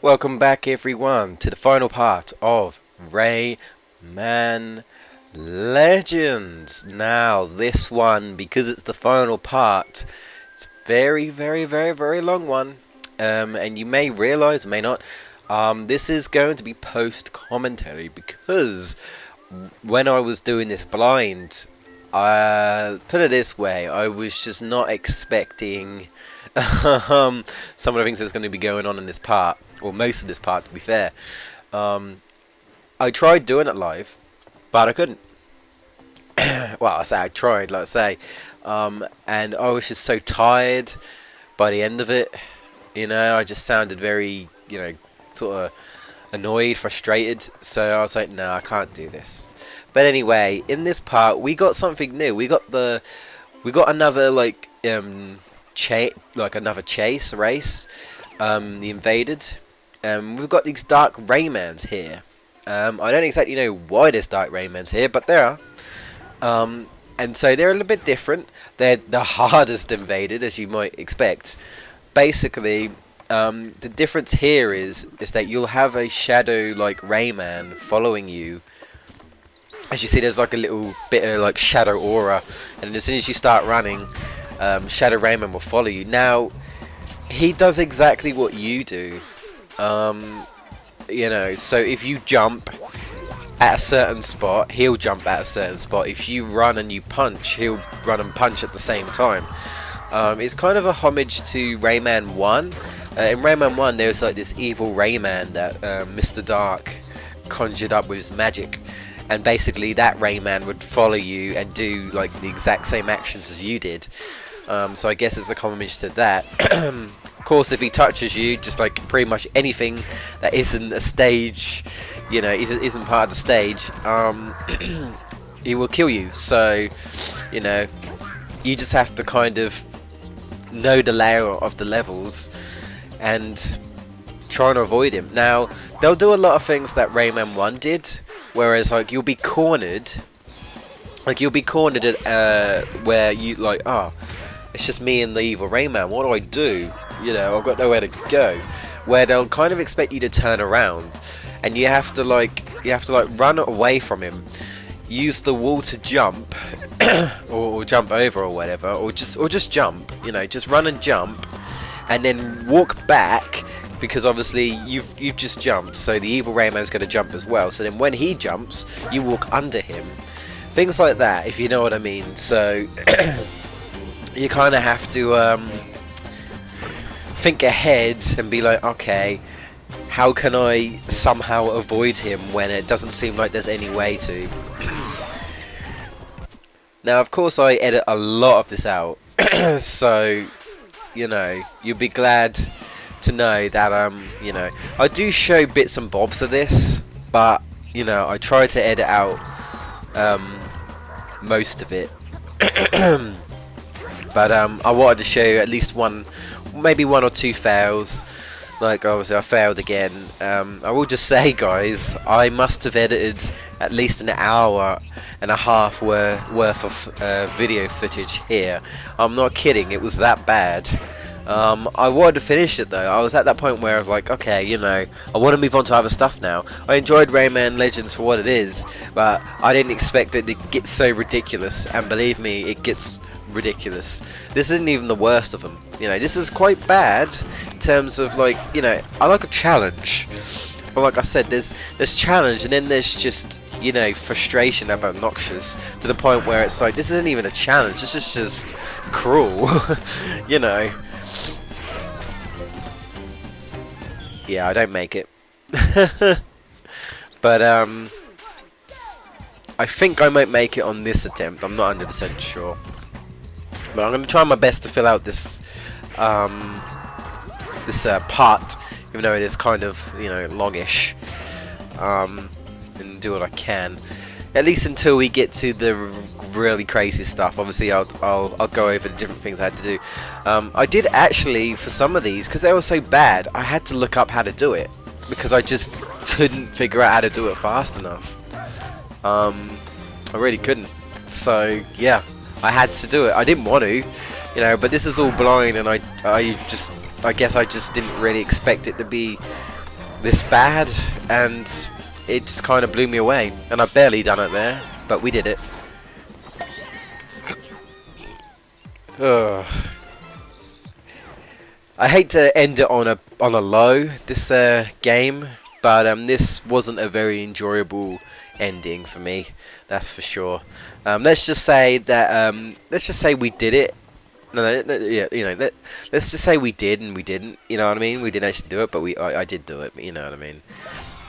Welcome back everyone to the final part of Rayman Legends. Now this one, because it's the final part, it's a very long one, and you may realise, may not, this is going to be post commentary, because when I was doing this blind, put it this way, I was just not expecting some of the things that's going to be going on in this part, or most of this part, to be fair. I tried doing it live, but I couldn't. Well, I say I tried, like I say, and I was just so tired by the end of it. You know, I just sounded very, you know, sort of annoyed, frustrated. So I was like, no, I can't do this. But anyway, in this part, we got something new. We got another like another chase race. The invaded. We've got these dark Raymans here. I don't exactly know why there's dark Raymans here, but there are. And so they're a little bit different. They're the hardest invaded, as you might expect. Basically, the difference here is that you'll have a shadow like Rayman following you. As you see, there's like a little bit of like shadow aura, and as soon as you start running, Shadow Rayman will follow you. Now, he does exactly what you do. You know, so if you jump at a certain spot, he'll jump at a certain spot. If you run and you punch, he'll run and punch at the same time. It's kind of a homage to Rayman 1. In Rayman 1, there was like this evil Rayman that Mr. Dark conjured up with his magic. And basically that Rayman would follow you and do like the exact same actions as you did. So I guess it's a homage to that. Of course, if he touches you, just like pretty much anything that isn't a stage, you know, isn't part of the stage, he will kill you. So, you know, you just have to kind of know the layout of the levels and try and avoid him. Now, they'll do a lot of things that Rayman 1 did, whereas like you'll be cornered. Like you'll be cornered at where you like, oh, it's just me and the evil Rayman. What do I do? You know, I've got nowhere to go. Where they'll kind of expect you to turn around, and you have to like run away from him. Use the wall to jump, or jump over or whatever, or just jump. You know, just run and jump, and then walk back. Because obviously you've just jumped, so the evil Rayman's going to jump as well. So then when he jumps, you walk under him. Things like that, if you know what I mean. So you kind of have to think ahead and be like, okay, how can I somehow avoid him when it doesn't seem like there's any way to? Now, of course, I edit a lot of this out, so you know, you'll be glad to know that you know, I do show bits and bobs of this, but you know, I try to edit out most of it. But I wanted to show you at least maybe one or two fails. Like obviously I failed again. I will just say, guys, I must have edited at least an hour and a half worth of video footage here. I'm not kidding, it was that bad. I wanted to finish it though. I was at that point where I was like, okay, you know, I want to move on to other stuff now. I enjoyed Rayman Legends for what it is, but I didn't expect it to get so ridiculous, and believe me, it gets ridiculous. This isn't even the worst of them. You know, this is quite bad in terms of like, you know, I like a challenge. But like I said, there's challenge, and then there's just, you know, frustration about obnoxious to the point where it's like, this isn't even a challenge, this is just cruel. You know. Yeah, I don't make it. But I think I might make it on this attempt. I'm not 100% sure. But I'm going to try my best to fill out this part, even though it is kind of, you know, longish. And do what I can. at least until we get to the really crazy stuff. Obviously I'll go over the different things I had to do. I did actually, for some of these, because they were so bad, I had to look up how to do it, because I just couldn't figure out how to do it fast enough. I really couldn't. So yeah, I had to do it. I didn't want to, you know, but this is all blind, and I guess I just didn't really expect it to be this bad, and it just kind of blew me away. And I've barely done it there, but we did it. Ugh. I hate to end it on a low, this game, but this wasn't a very enjoyable ending for me, that's for sure. Let's just say that we did it. Yeah, you know, let's just say we did and we didn't. You know what I mean? We didn't actually do it, but I did do it. You know what I mean?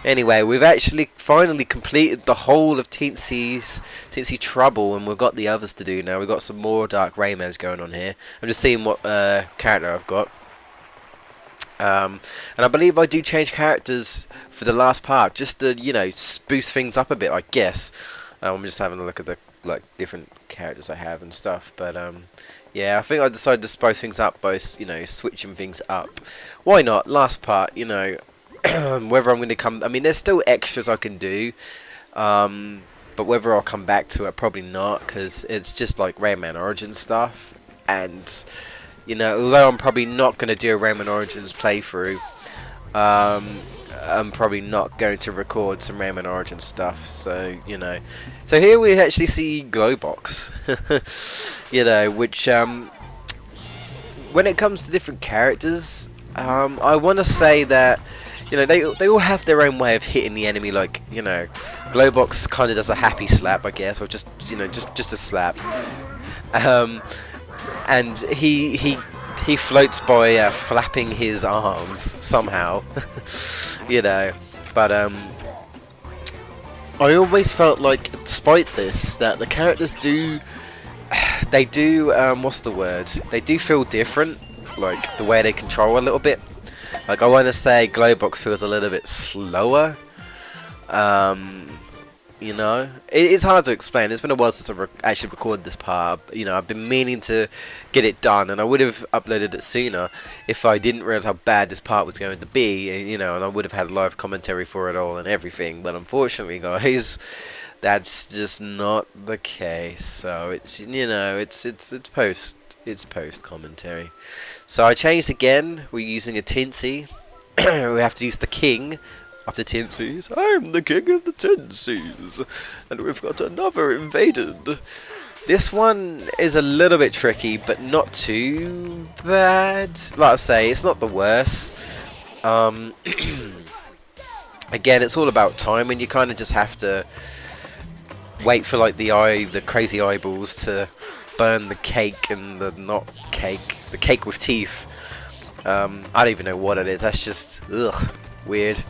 Anyway, we've actually finally completed the whole of Teensy Trouble, and we've got the others to do now. We've got some more Dark Raymans going on here. I'm just seeing what character I've got. And I believe I do change characters for the last part, just to, you know, spruce things up a bit, I guess. I'm just having a look at the different characters I have and stuff, but yeah, I think I decided to spice things up by, you know, switching things up. Why not? Last part, you know, whether I'm going to come, I mean, there's still extras I can do, but whether I'll come back to it, probably not, because it's just like Rayman Origins stuff, and, you know, although I'm probably not going to do a Rayman Origins playthrough, I'm probably not going to record some Rayman Origins stuff, so, you know. So here we actually see Glowbox, you know, which, when it comes to different characters, I want to say that, you know, they all have their own way of hitting the enemy, like, you know, Glowbox kind of does a happy slap, I guess, or just, you know, just a slap. And he floats by flapping his arms somehow, you know. But I always felt like, despite this, that the characters do what's the word? They do feel different, like the way they control a little bit. Like I want to say, Glowbox feels a little bit slower. You know, it's hard to explain. It's been a while since I've actually recorded this part. You know, I've been meaning to get it done, and I would have uploaded it sooner if I didn't realize how bad this part was going to be. And, you know, and I would have had live commentary for it all and everything. But unfortunately, guys, that's just not the case. So it's, you know, it's post commentary. So I changed again. We're using a Tinsy. We have to use the king. After Tinsies, I'm the king of the Tinsies, and we've got another invaded. This one is a little bit tricky, but not too bad. Like I say, it's not the worst. Again, it's all about time, and you kind of just have to wait for like the crazy eyeballs to burn the cake and the cake with teeth. I don't even know what it is. That's just weird.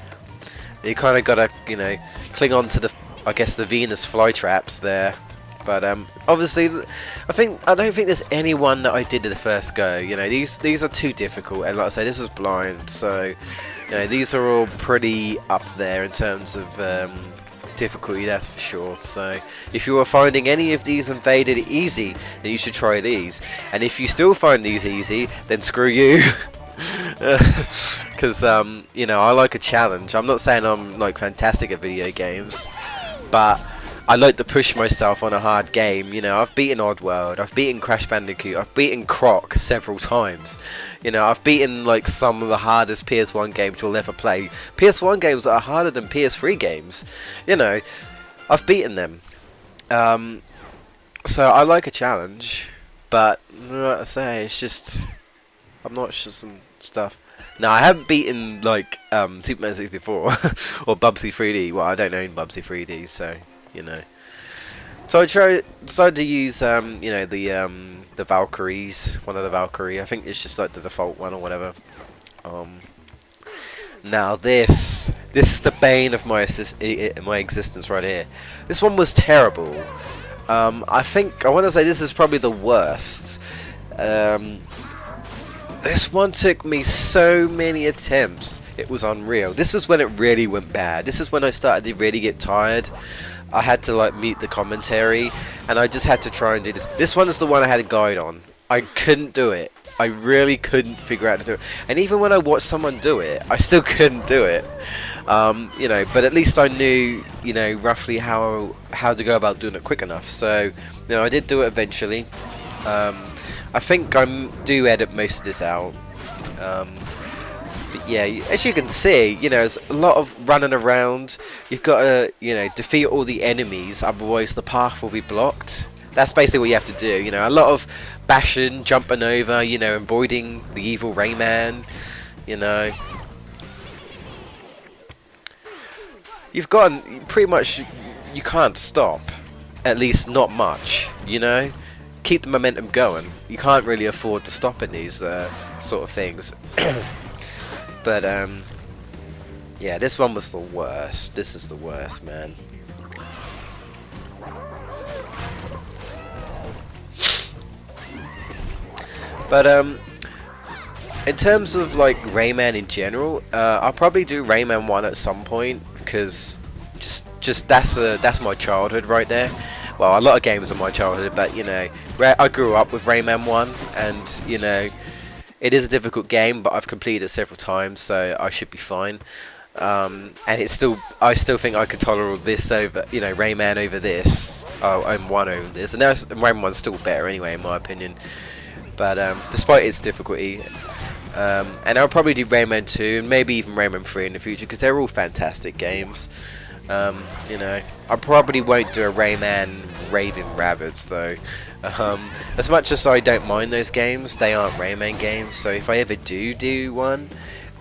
You kind of gotta, you know, cling on to I guess the Venus flytraps there. But obviously, I don't think there's anyone that I did at the first go. You know, these are too difficult, and like I say, this was blind, so you know, these are all pretty up there in terms of difficulty, that's for sure. So if you are finding any of these invaded easy, then you should try these. And if you still find these easy, then screw you. Because you know, I like a challenge. I'm not saying I'm like fantastic at video games, but I like to push myself on a hard game. You know, I've beaten Oddworld, I've beaten Crash Bandicoot, I've beaten Croc several times. You know, I've beaten like some of the hardest PS1 games you'll ever play. PS1 games that are harder than PS3 games. You know, I've beaten them. So I like a challenge, but like I say, it's just I'm not sure some stuff. No, I haven't beaten like Superman 64 or Bubsy 3D. Well, I don't own Bubsy 3D, so you know. So I decided to use you know, the Valkyries, one of the Valkyrie. I think it's just like the default one or whatever. Now this is the bane of my existence right here. This one was terrible. I want to say this is probably the worst. This one took me so many attempts. It was unreal. This is when it really went bad. This is when I started to really get tired. I had to like mute the commentary, and I just had to try and do this. This one is the one I had a guide on. I couldn't do it. I really couldn't figure out how to do it. And even when I watched someone do it, I still couldn't do it. You know, but at least I knew, you know, roughly how to go about doing it quick enough. So, you know, I did do it eventually. I think I do edit most of this out. But yeah, as you can see, you know, there's a lot of running around. You've got to, you know, defeat all the enemies, otherwise the path will be blocked. That's basically what you have to do. You know, a lot of bashing, jumping over, you know, avoiding the evil Rayman. You know, you've got pretty much, you can't stop. At least not much. You know, keep the momentum going. You can't really afford to stop in these sort of things. But yeah, this one was the worst. This is the worst, man. But in terms of like Rayman in general, I'll probably do Rayman 1 at some point, because just that's my childhood right there. Well, a lot of games are my childhood, but you know, I grew up with Rayman 1, and you know, it is a difficult game, but I've completed it several times, so I should be fine. And it's still, I still think I could tolerate this over, you know, Rayman over this. Oh, I'm 1 over this, and now Rayman 1's still better anyway, in my opinion. But despite its difficulty, and I'll probably do Rayman 2, and maybe even Rayman 3 in the future, because they're all fantastic games. You know, I probably won't do a Rayman Raving Rabbids though. As much as I don't mind those games, they aren't Rayman games. So if I ever do one,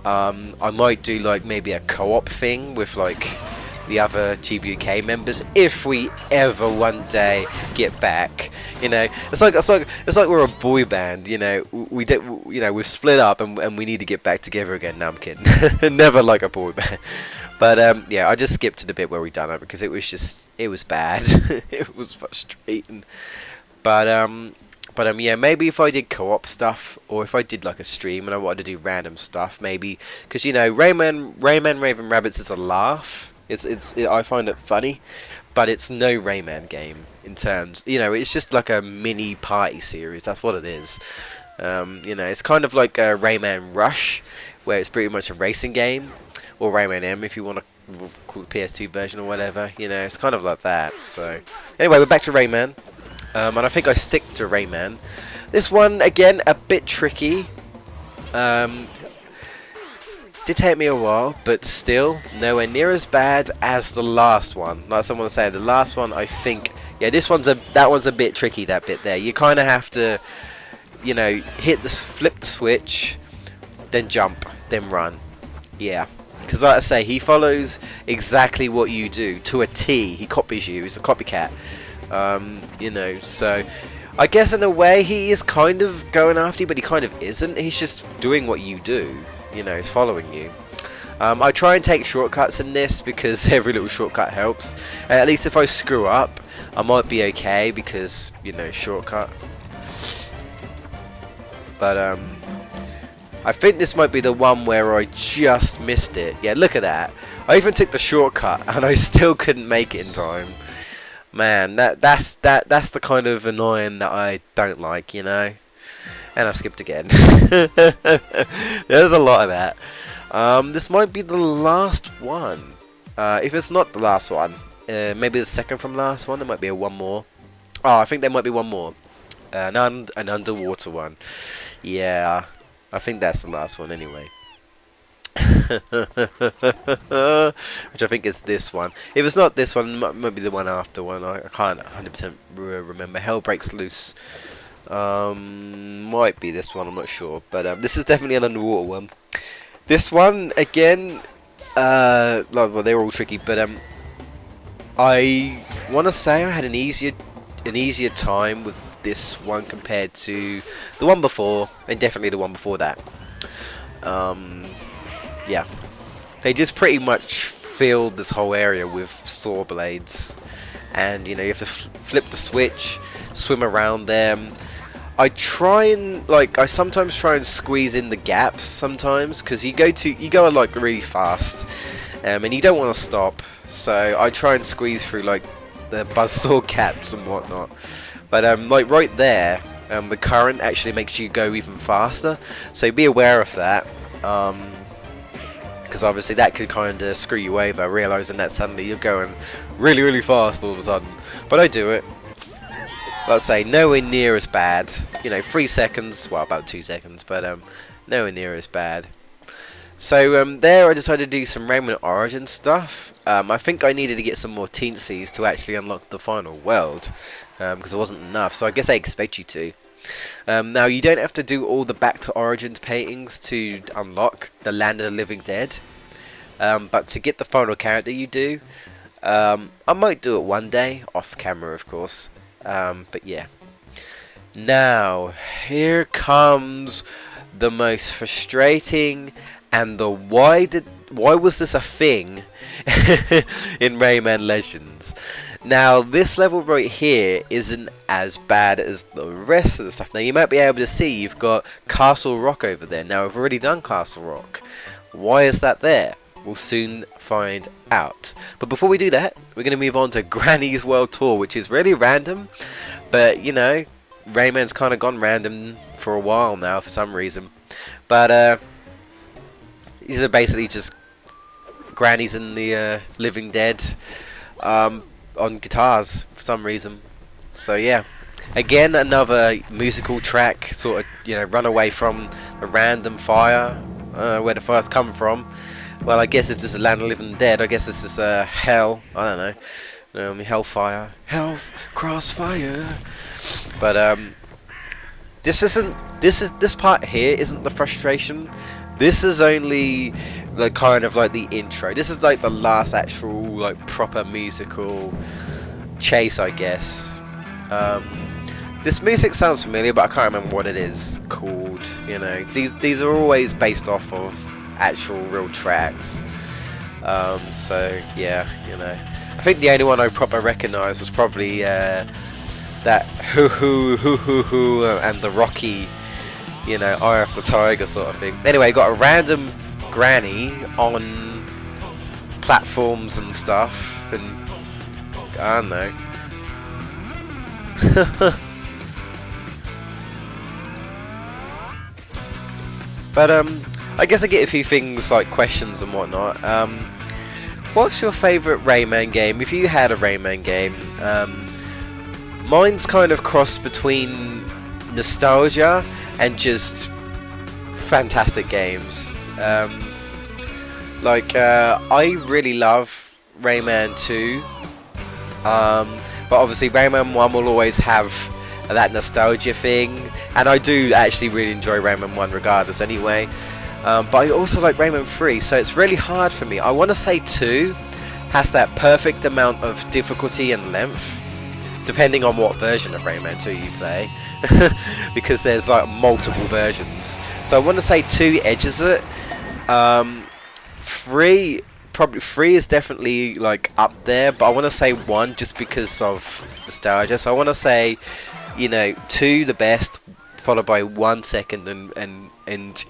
I might do like maybe a co-op thing with like the other GameBustersUK members, if we ever one day get back. You know, it's like we're a boy band. You know, we've split up and we need to get back together again. No, I'm kidding. Never like a boy band. But yeah, I just skipped to the bit where we done it because it was bad. It was frustrating. But yeah, maybe if I did co-op stuff, or if I did like a stream and I wanted to do random stuff, maybe, because you know, Rayman Raving Rabbids is a laugh. I find it funny, but it's no Rayman game in terms. You know, it's just like a mini party series. That's what it is. You know, it's kind of like a Rayman Rush, where it's pretty much a racing game, or Rayman M if you want to call it PS2 version or whatever. You know, it's kind of like that. So anyway, we're back to Rayman. And I think I stick to Rayman. This one, again, a bit tricky. Did take me a while, but still nowhere near as bad as the last one. Like someone was saying, the last one, I think, yeah, that one's a bit tricky. That bit there, you kind of have to, you know, flip the switch, then jump, then run. Yeah, because like I say, he follows exactly what you do to a T. He copies you. He's a copycat. You know, so I guess in a way he is kind of going after you, but he kind of isn't. He's just doing what you do. You know, he's following you. I try and take shortcuts in this because every little shortcut helps. At least if I screw up, I might be okay because, you know, shortcut. But I think this might be the one where I just missed it. Yeah, look at that. I even took the shortcut and I still couldn't make it in time. Man, that's the kind of annoying that I don't like, you know. And I skipped again. There's a lot of that. This might be the last one. If it's not the last one, maybe the second from last one. There might be one more. Oh, I think there might be one more. An underwater one. Yeah, I think that's the last one anyway. Which I think is this one. If it's not this one, it might be the one after one. I can't 100% remember. Hell Breaks Loose. Might be this one, I'm not sure, but this is definitely an underwater one. This one again, well, they're all tricky, but I want to say I had an easier time with this one compared to the one before, and definitely the one before that. Yeah, they just pretty much filled this whole area with saw blades, and you know, you have to flip the switch, swim around them. I sometimes try and squeeze in the gaps sometimes, because you go like really fast, and you don't want to stop. So I try and squeeze through like the buzzsaw caps and whatnot. But like right there, the current actually makes you go even faster, so be aware of that. Because obviously that could kind of screw you over, realizing that suddenly you're going really, really fast all of a sudden. But I do it. Let's say nowhere near as bad. You know, 3 seconds, well, about 2 seconds, but nowhere near as bad. So there I decided to do some Rayman Origin stuff. I think I needed to get some more teensies to actually unlock the final world, because it wasn't enough, so I guess I expect you to. Now you don't have to do all the Back to Origins paintings to unlock the Land of the Living Dead, but to get the final character you do. I might do it one day, off camera of course, but yeah. Now here comes the most frustrating and the why was this a thing in Rayman Legends. Now this level right here isn't as bad as the rest of the stuff. Now you might be able to see you've got Castle Rock over there. Now I've already done Castle Rock. Why is that there? We'll soon find out. But before we do that, we're going to move on to Granny's World Tour, which is really random. But you know, Rayman's kind of gone random for a while now for some reason. But these are basically just grannies and the Living Dead on guitars for some reason. So yeah, again another musical track, sort of, you know, run away from the random fire, where the fire's come from. Well, I guess if this is Land of the Living Dead, I guess this is hell. I don't know, hellfire, hell crossfire. But this part here isn't the frustration. This is only the kind of like the intro. This is like the last actual like proper musical chase, I guess. This music sounds familiar, but I can't remember what it is called. You know, these are always based off of actual real tracks. So yeah, you know, I think the only one I proper recognised was probably that hoo hoo hoo hoo hoo and the Rocky, you know, Eye of the Tiger sort of thing. Anyway, got a random granny on platforms and stuff, and I don't know. But I guess I get a few things like questions and whatnot. What's your favourite Rayman game? If you had a Rayman game, mine's kind of crossed between nostalgia and just fantastic games. I really love Rayman 2, but obviously Rayman 1 will always have that nostalgia thing, and I do actually really enjoy Rayman 1 regardless anyway. But I also like Rayman 3, so it's really hard for me. I want to say 2 has that perfect amount of difficulty and length, depending on what version of Rayman 2 you play. Because there's like multiple versions, so I want to say 2 edges it. 3 is definitely like up there, but I want to say 1 just because of nostalgia. So I want to say, you know, 2 the best, followed by 1 second, and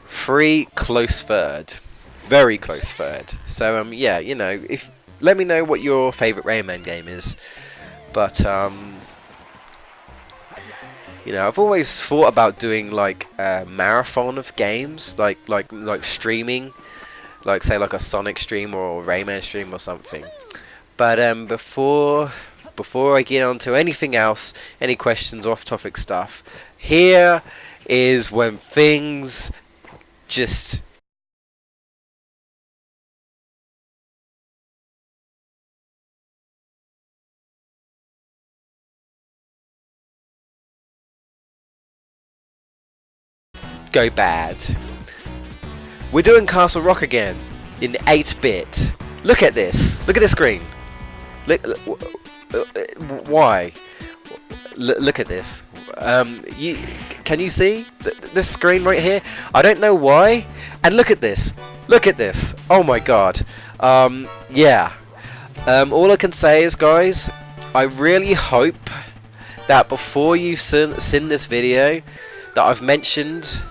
3 close third, very close third. So yeah, you know, let me know what your favorite Rayman game is. But you know, I've always thought about doing like a marathon of games, like streaming, like say like a Sonic stream or a Rayman stream or something. But before I get on to anything else, any questions, off-topic stuff, here is when things just go bad. We're doing Castle Rock again in 8-bit. Look at this. Look at the screen. Why? Look at this. Can you see this screen right here? I don't know why. And look at this. Look at this. Oh my god. Yeah. All I can say is, guys, I really hope that before you send this video, that I've mentioned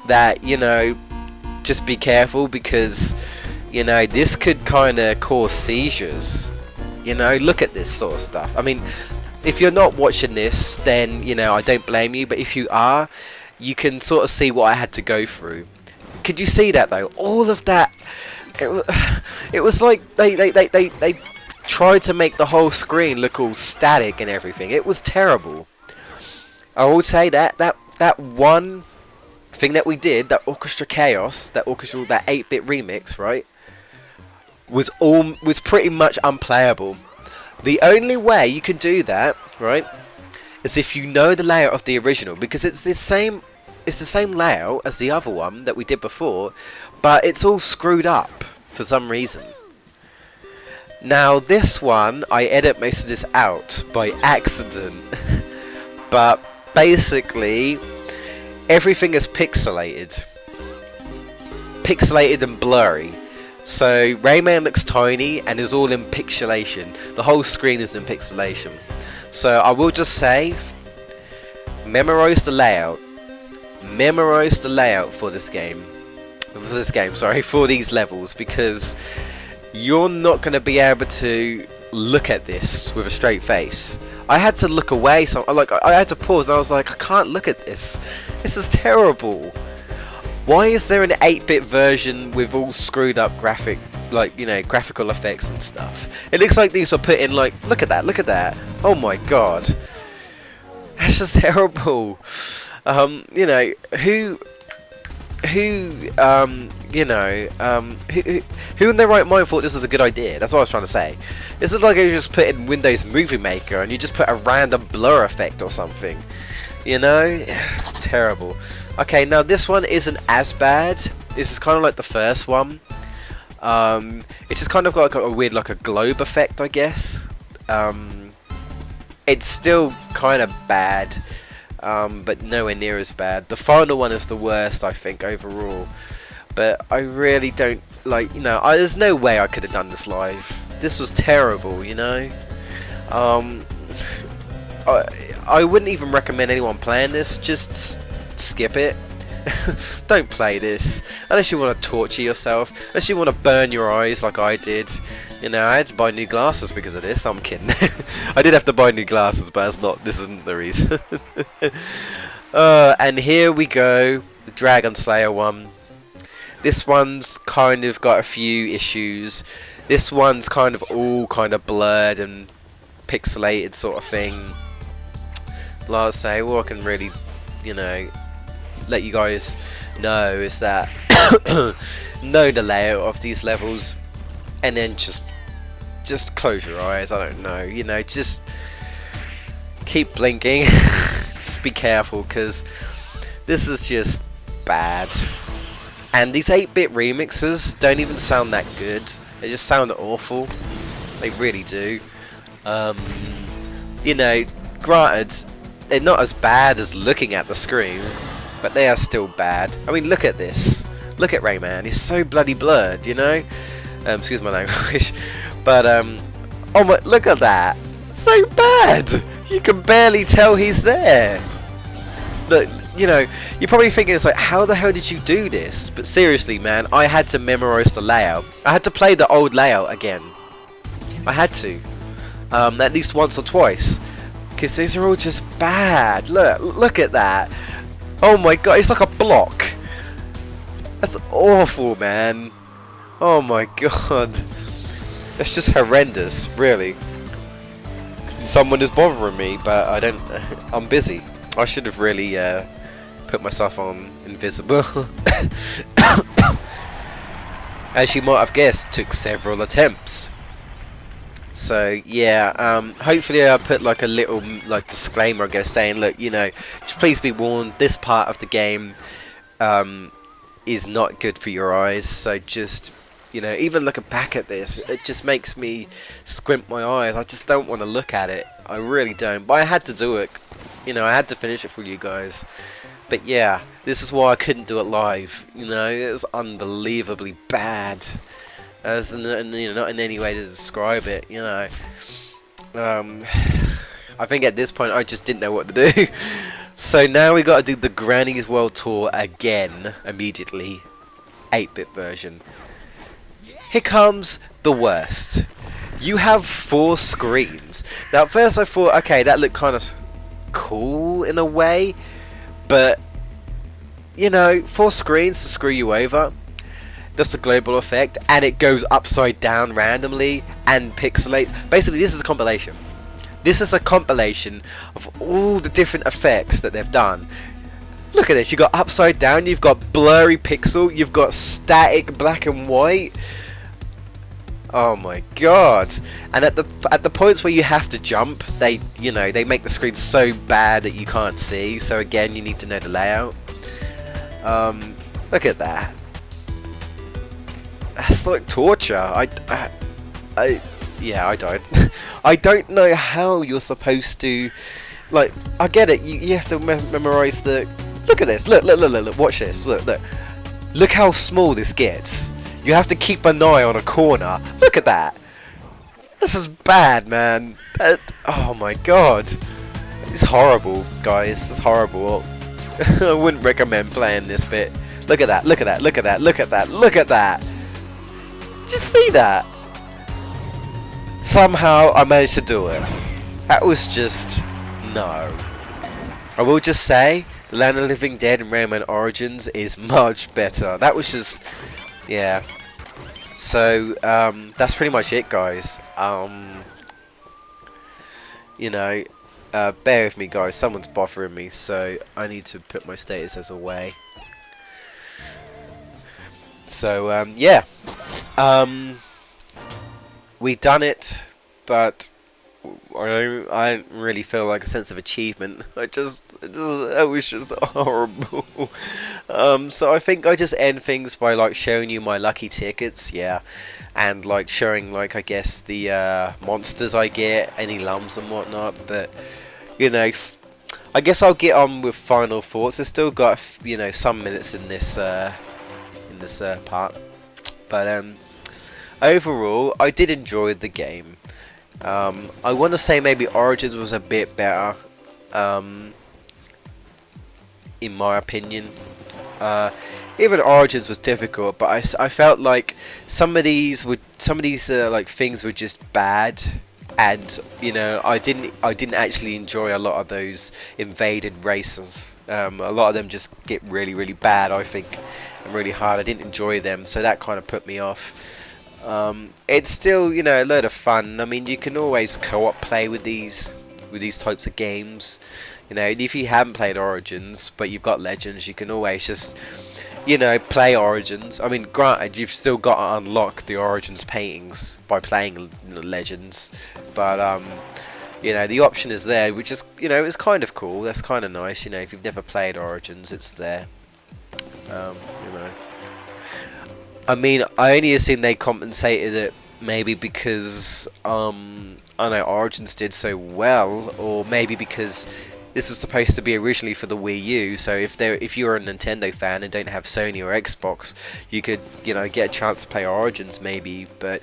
that, you know, just be careful, because, you know, this could kind of cause seizures You know, look at this sort of stuff. I mean, if you're not watching this, then, you know, I don't blame you. But if you are, you can sort of see what I had to go through. Could you see that, though? All of that, it was like they tried to make the whole screen look all static and everything. It was terrible. I will say that one thing that we did, that Orchestra Chaos, that 8-bit remix, right, was pretty much unplayable. The only way you can do that, right, is if you know the layout of the original, because it's the same layout as the other one that we did before, but it's all screwed up for some reason. Now this one, I edit most of this out by accident, but basically everything is pixelated and blurry. So Rayman looks tiny and is all in pixelation. The whole screen is in pixelation. So I will just say, memorize the layout. Memorize the layout for this game. For these levels, because you're not going to be able to look at this with a straight face. I had to look away, so I had to pause, and I was like, I can't look at this. This is terrible. Why is there an 8-bit version with all screwed up graphical effects and stuff? It looks like these are put in, like, look at that. Oh my god. That's just terrible. You know, who in their right mind thought this was a good idea? That's what I was trying to say. This is like you just put in Windows Movie Maker and you just put a random blur effect or something. You know? Terrible. Okay, now this one isn't as bad. This is kind of like the first one. It's just kind of got like a weird, like a globe effect, I guess. It's still kind of bad, but nowhere near as bad. The final one is the worst, I think, overall. But I really don't like, you know, there's no way I could have done this live. This was terrible, you know. I wouldn't even recommend anyone playing this. Just skip it. Don't play this unless you want to torture yourself, unless you want to burn your eyes like I did. You know, I had to buy new glasses because of this. I'm kidding. I did have to buy new glasses, but this isn't the reason. And here we go, the Dragon Slayer one. This one's kind of got a few issues. This one's kind of all kind of blurred and pixelated sort of thing. Like I say, all I can really, you know, let you guys know is that know the layout of these levels, and then just close your eyes. I don't know, you know, just keep blinking. Just be careful, because this is just bad. And these 8-bit remixes don't even sound that good. They just sound awful. They really do. You know, granted, they're not as bad as looking at the screen, but they are still bad. I mean, look at this. Look at Rayman. He's so bloody blurred, you know? Excuse my language. But, oh my, look at that. So bad. You can barely tell he's there. Look, you know, you're probably thinking, it's like, how the hell did you do this? But seriously, man, I had to memorize the layout. I had to play the old layout again. I had to. At least once or twice. Because these are all just bad. Look at that. Oh my god, it's like a block. That's awful, man. Oh my god. That's just horrendous, really. Someone is bothering me, but I don't. I'm busy. I should have really put myself on invisible. As you might have guessed, took several attempts. So yeah, hopefully I put like a little disclaimer, I guess, saying, look, you know, just please be warned, this part of the game is not good for your eyes. So just, you know, even looking back at this, it just makes me squint my eyes. I just don't want to look at it. I really don't. But I had to do it. You know, I had to finish it for you guys. But yeah, this is why I couldn't do it live. You know, it was unbelievably bad. As you know, not in any way to describe it. You know, I think at this point I just didn't know what to do. So now we got to do the Granny's World Tour again immediately, 8-bit version. Here comes the worst. You have 4 screens. Now, at first I thought, okay, that looked kind of cool in a way, but you know, 4 screens to screw you over. That's a global effect, and it goes upside down randomly and pixelate. Basically, this is a compilation. This is a compilation of all the different effects that they've done. Look at this. You've got upside down. You've got blurry pixel. You've got static black and white. Oh my god! And at the points where you have to jump, they make the screen so bad that you can't see. So again, you need to know the layout. Look at that. That's like torture. Yeah, I don't. I don't know how you're supposed to. Like, I get it. You have to memorize the. Look at this. Look. Watch this. Look how small this gets. You have to keep an eye on a corner. Look at that. This is bad, man. Oh my god. It's horrible, guys. It's horrible. I wouldn't recommend playing this bit. Look at that. Look at that. Look at that. Look at that. Look at that. Did you see that? Somehow I managed to do it. That was just no. I will just say, Land of the Living Dead and Rayman Origins is much better. That was just, yeah. So that's pretty much it, guys. You know, bear with me, guys. Someone's bothering me, so I need to put my status as away. So yeah. We done it, but I don't really feel like a sense of achievement. It was just horrible. So I think I just end things by like showing you my lucky tickets, yeah, and like showing like I guess the monsters I get, any lumps and whatnot. But you know, I guess I'll get on with final thoughts. I've still got some minutes in this part, but overall, I did enjoy the game. I want to say maybe Origins was a bit better, in my opinion. Even Origins was difficult, but I felt like some of these like things were just bad, and I didn't actually enjoy a lot of those invaded races. A lot of them just get really bad, I think, and really hard. I didn't enjoy them, so that kind of put me off. It's still a load of fun. I mean, you can always co-op play with these types of games. If you haven't played Origins but you've got Legends, you can always just play Origins. I mean, granted, you've still got to unlock the Origins paintings by playing Legends, but the option is there, which is it's kind of cool. That's kind of nice. If you've never played Origins, it's there. I mean, I only assume they compensated it maybe because I know Origins did so well, or maybe because this was supposed to be originally for the Wii U. So if you're a Nintendo fan and don't have Sony or Xbox, you could get a chance to play Origins maybe. But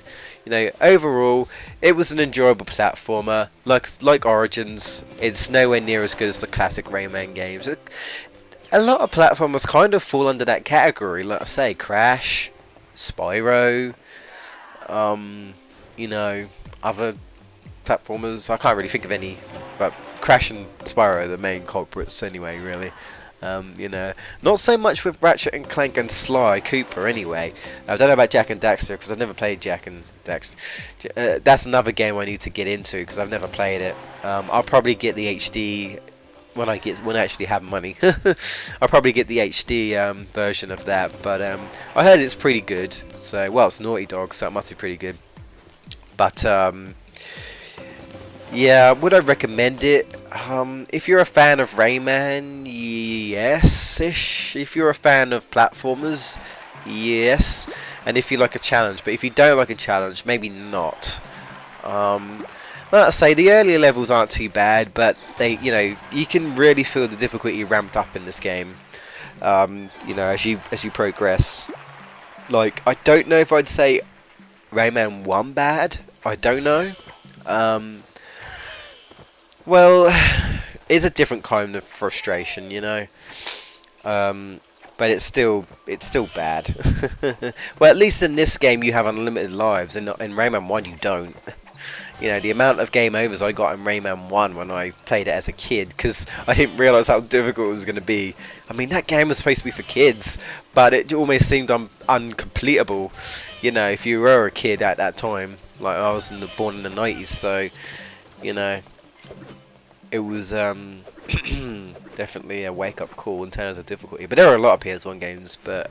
overall, it was an enjoyable platformer. Like Origins, it's nowhere near as good as the classic Rayman games. A lot of platformers kind of fall under that category. Like I say, Crash, Spyro, other platformers. I can't really think of any, but Crash and Spyro are the main culprits anyway, really. Not so much with Ratchet and Clank and Sly Cooper anyway. I don't know about Jak and Daxter because I've never played Jak and Daxter. That's another game I need to get into because I've never played it. I'll probably get the HD when I actually have money. I'll probably get the HD version of that, but I heard it's pretty good. So, well, it's Naughty Dog, so it must be pretty good. But yeah, would I recommend it? If you're a fan of Rayman, yes-ish. If you're a fan of platformers, yes. And if you like a challenge, but if you don't like a challenge, maybe not. Like I say, the earlier levels aren't too bad, but they, you can really feel the difficulty ramped up in this game. As you progress. Like, I don't know if I'd say Rayman 1 bad. I don't know. Well, it's a different kind of frustration, but it's still bad. Well, at least in this game you have unlimited lives, and in Rayman 1 you don't. You know, the amount of game overs I got in Rayman 1 when I played it as a kid, because I didn't realise how difficult it was going to be. I mean, that game was supposed to be for kids, but it almost seemed uncompletable, you know, if you were a kid at that time. Like, I was born in the 90s, so, you know, it was definitely a wake-up call in terms of difficulty. But there are a lot of PS1 games, but,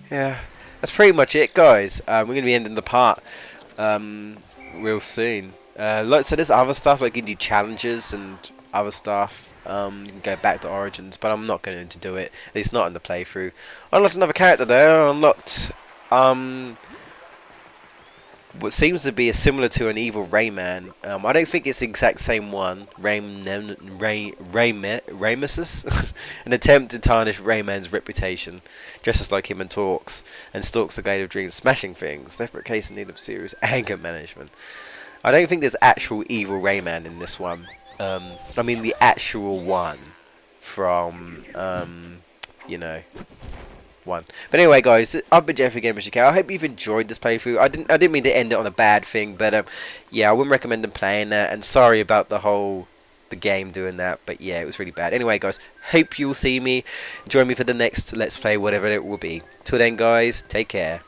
yeah, that's pretty much it, guys. We're going to be ending the part real soon. Like, so there's other stuff, like you can do challenges and other stuff. You can go back to Origins, but I'm not going to do it. At least not in the playthrough. I unlocked another character though. I unlocked what seems to be similar to an evil Rayman. I don't think it's the exact same one. Ramus, an attempt to tarnish Rayman's reputation, dresses like him and talks, and stalks the Glade of Dreams, smashing things. Desperate case in need of serious anger management. I don't think there's actual evil Rayman in this one. I mean the actual one from, you know, one. But anyway, guys, I've been Jeffrey GameBustersUK. I hope you've enjoyed this playthrough. I didn't mean to end it on a bad thing, but yeah, I wouldn't recommend them playing that. And sorry about the game doing that, but yeah, it was really bad. Anyway, guys, hope you'll see me, join me for the next Let's Play, whatever it will be. Till then, guys, take care.